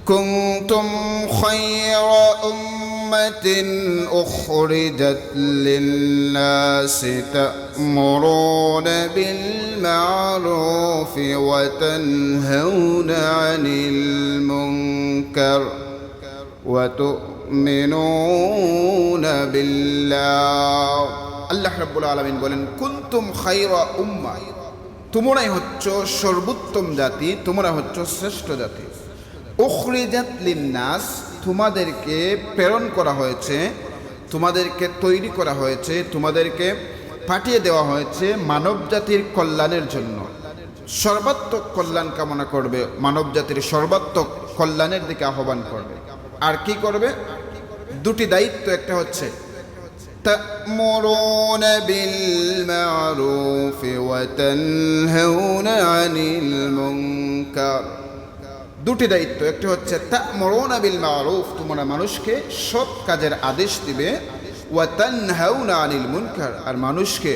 كنتم خير أمة أخرجت للناس تأمرون بالمعروف وتنهون عن المنكر وتؤمنون بالله আল্লাহ রাব্বুল আলামিন বলেন কুনতুম খায়রা উম্মাহ, তোমরাই হচ্ছো সর্বোত্তম জাতি, তোমরা হচ্ছো শ্রেষ্ঠ জাতি। উখরিজাত লিন্নাস, তোমাদেরকে প্রেরণ করা হয়েছে, তোমাদেরকে তৈরি করা হয়েছে, তোমাদেরকে পাঠিয়ে দেওয়া হয়েছে মানব জাতির কল্যাণের জন্য। সর্বাত্মক কল্যাণ কামনা করবে, মানব জাতির সর্বাত্মক কল্যাণের দিকে আহ্বান করবে। আর কি করবে? দুটি দায়িত্ব, একটা হচ্ছে تأمرون بالمعروف وتنهون عن المنكر। দুটি দায়িত্ব, একটা হচ্ছে তা'মুরুনা বিল মারুফ, তোমরা মানুষকে সৎ কাজের আদেশ দিবে, ওয়া তানহাউনা আনিল মুনকার, আর মানুষকে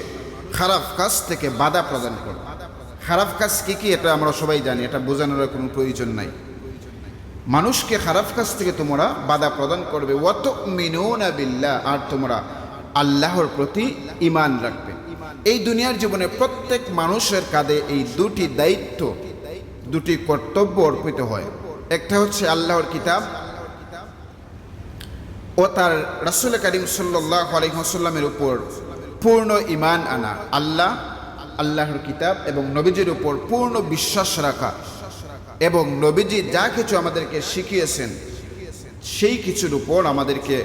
খারাপ কাজ থেকে বাধা প্রদান করবে। খারাপ কাজ কি কি এটা আমরা সবাই জানি, এটা বোঝানোর কোনো প্রয়োজন নাই। মানুষকে খারাপ কাজ থেকে তোমরা বাধা প্রদান করবে। ওয়া তুমিনুনা বিল্লাহ, আর তোমরা আল্লাহর প্রতি ঈমান রাখবে। এই দুনিয়ার জীবনে প্রত্যেক মানুষের কাঁধে এই দুটি দায়িত্ব, দুটি কর্তব্য অর্পিত হয়। একটা হচ্ছে আল্লাহর কিতাব ও তার রাসূল করিম সাল্লাল্লাহু আলাইহি ওয়াসাল্লামের উপর পূর্ণ ঈমান আনা, আল্লাহর কিতাব এবং নবীজির উপর পূর্ণ বিশ্বাস রাখা, এবং নবীজি যা কিছু আমাদেরকে শিখিয়েছেন সেই কিছুর উপর আমাদেরকে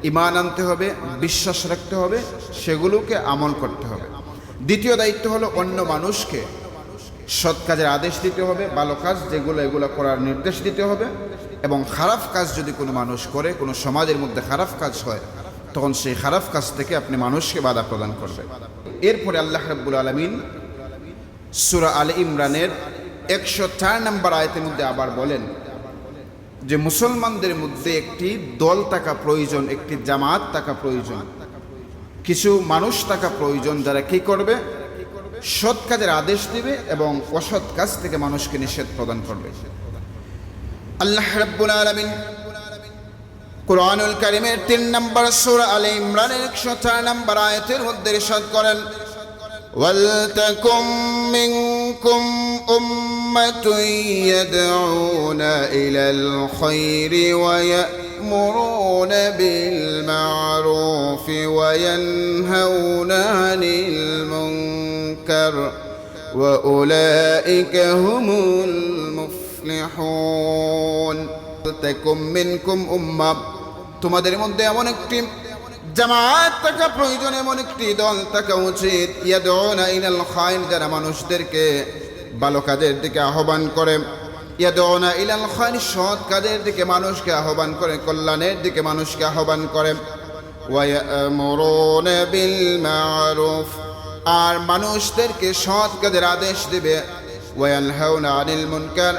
ঈমান আনতে হবে, বিশ্বাস রাখতে হবে, সেগুলোকে আমল করতে হবে। দ্বিতীয় দায়িত্ব হলো অন্য মানুষকে সৎ কাজের আদেশ দিতে হবে, ভালো কাজ যেগুলো এগুলো করার নির্দেশ দিতে হবে, এবং খারাপ কাজ যদি কোনো মানুষ করে, কোনো সমাজের মধ্যে খারাপ কাজ হয়, তখন সেই খারাপ কাজ থেকে আপনি মানুষকে বাধা প্রদান করবেন। এরপরে আল্লাহ রাব্বুল আলামিন সূরা আলে ইমরানের 104 নম্বর আয়াতের মধ্যে আবার বলেন যে মুসলমানদের মধ্যে একটি দল থাকা প্রয়োজন, একটি জামাত থাকা প্রয়োজন, কিছু মানুষ থাকা প্রয়োজন যারা কি করবে? সৎ কাজের আদেশ দিবে এবং অসৎ কাজ থেকে মানুষকে নিষেধ প্রদান করবে। আল্লাহ রাব্বুল আলামিন কুরআনুল কারীমের 3 নম্বর সূরা আলে ইমরানের 104 নম্বর আয়াতের মধ্যে ইরশাদ করেন, ওয়ালতাকুম মিনকুম উম্মাতুন ইয়াদউনা ইলাল খায়রি ওয়া ইয়া'মুরুনা বিল মা'রুফি ওয়া ইয়ানহাউনা আনিল মুনকার ওয়া উলাইকা হুমুল মুফলিহুন। ওয়ালতাকুম মিনকুম উম্মাহ, তোমাদের মধ্যে এমন একটি জামাত থাকা প্রয়োজন, এমন একটি দল থাকা উচিত, ইয়াদউনা ইলাল খায়র, যারা মানুষদেরকে ভালো কাজের দিকে আহ্বান করে, ইয়াদউনা ইলাল খায়র, সৎ কাজের দিকে মানুষকে আহ্বান করে, কল্যাণের দিকে মানুষকে আহ্বান করে, ওয়া ইয়া'মুরুনা বিল মা'রুফ, আর মানুষদেরকে সৎ কাজের আদেশ দিবে, ওয়া ইয়ানহাউনা আনিল মুনকার,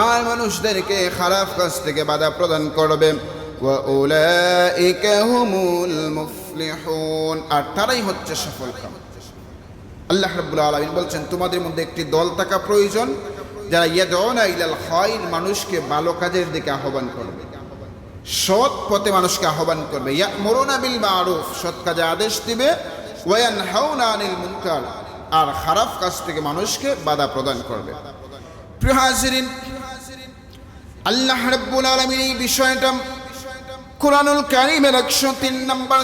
আর মানুষদেরকে খারাপ কাজ থেকে বাধা প্রদান করবে, ওয়া উলাইকা হুমুল মুফলিহুন, আর তারাই হচ্ছে সফল কাম। আল্লাহ রাব্বুল আলামিন বলছেন তোমাদের মধ্যে একটি দল থাকা প্রয়োজন যারা ইয়াদউনা ইলাল খায়র, মানুষকে ভালো কাজের দিকে আহ্বান করবে, সৎ পথে মানুষকে আহ্বান করবে, ইয়া'মুরুনা বিল মা'রুফ, সৎ কাজে আদেশ দিবে, ওয়া ইয়ানহাউনা আনিল মুনকার, আর খারাপ কাজ থেকে মানুষকে বাধা প্রদান করবে। প্রিয় হাজিরিন, আল্লাহ রাব্বুল আলামিন এই বিষয়টা কুরআনুল কারীমের 103 নম্বর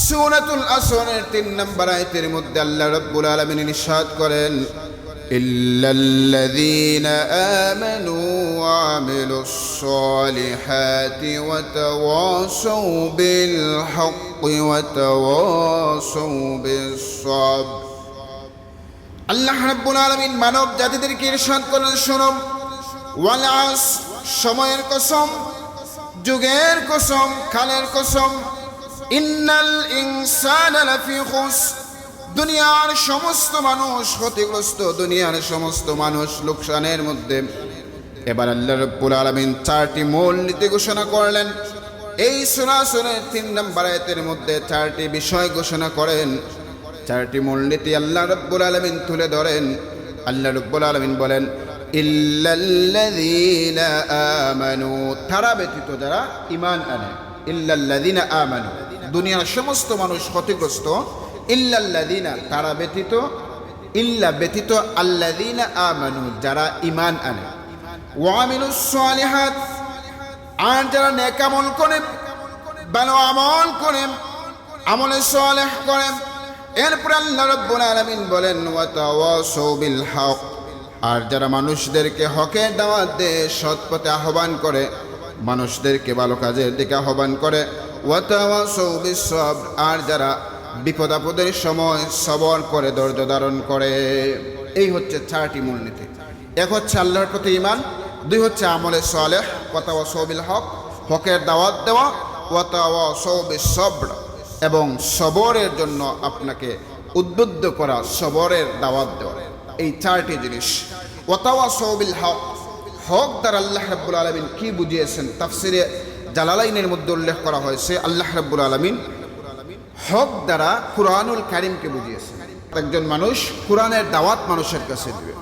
সূরাতুল আসরের 3 নম্বর আয়াতের মধ্যে আল্লাহ রাব্বুল আলামিন ইরশাদ করেন, ইল্লাল্লাযীনা আমানু ওয়া আমিলুস সালিহাতি ওয়া তাওয়াসাউ বিল হাক্কি ওয়া তাওয়াসাউ বিস সাবর। আল্লাহ রাব্বুল আলামিন মানব জাতিদেরকে ইরশাদ করেন, শোনো, ওয়াল আসর, সময়ের কসম, যুগের কসম, কালের কসম, ইন্নাল ইনসানা লাফি খুসর, দুনিয়ার সমস্ত মানুষ ক্ষতিগ্রস্ত, দুনিয়ার সমস্ত মানুষ লোকসানের মধ্যে। এবার আল্লাহ রাব্বুল আলামিন 4টি মূল নীতি ঘোষণা করলেন। এই সূরার 3 নম্বর আয়াতের মধ্যে 4টি বিষয় ঘোষণা করেন, 4টি মূলনীতি আল্লাহ রাব্বুল আলামিন তুলে ধরেন। আল্লাহ রাব্বুল আলামিন বলেন, ইল্লাল্লাযীনা আমানু, তারা ব্যতীত যারা ঈমান আনে। ইল্লাল্লাযীনা আমানু, দুনিয়ার সমস্ত মানুষ ক্ষতিগ্রস্ত। ইল্লাল্লাযীনা, তারা ব্যতীত, ইল্লা ব্যতীত, আল্লাযীনা আমানু, যারা ঈমান আনে। ওয়া আমিলুস সালিহাত, আর যারা নেক আমল করে, ভালো আমল করে, আমলে সালেহ করে। এরপর আল্লাহ রাব্বুল আলামিন বলেন ওয়া তাওয়াসাউ বিল হক, আর যারা মানুষদেরকে হকের দাওয়াত দেয়, সৎ পথে আহ্বান করে, মানুষদেরকে ভালো কাজের দিকে আহ্বান করে। ওয়া তাওয়াসাউ বিস সবর, আর যারা বিপদ আপদের সময় সবর করে, ধৈর্য ধারণ করে। এই হচ্ছে 4টি মূলনীতি। এক হচ্ছে আল্লাহর প্রতি ঈমান, 2 হচ্ছে আমলে সালেহ, ওয়া তাওয়াসাউ বিল হক, হকের দাওয়াত দেওয়া, ওয়া তাওয়াসাউ বিস সবর, এবং সবরের জন্য আপনাকে উদ্বুদ্ধ করা, সবরের দাওয়াত দেওয়া। এই 4টি জিনিস। ওয়া তাওয়াসাউ বিল হক, হক দ্বারা আল্লাহ রাব্বুল আলামিন কি বুঝিয়েছেন, তাফসিরে জালালাইনের মধ্যে উল্লেখ করা হয়েছে। আল্লাহ রাব্বুল আলামিন হক দ্বারা কুরআনুল কারীমকে বুঝিয়েছেন। একজন মানুষ কোরআনের দাওয়াত মানুষের কাছে দিবে,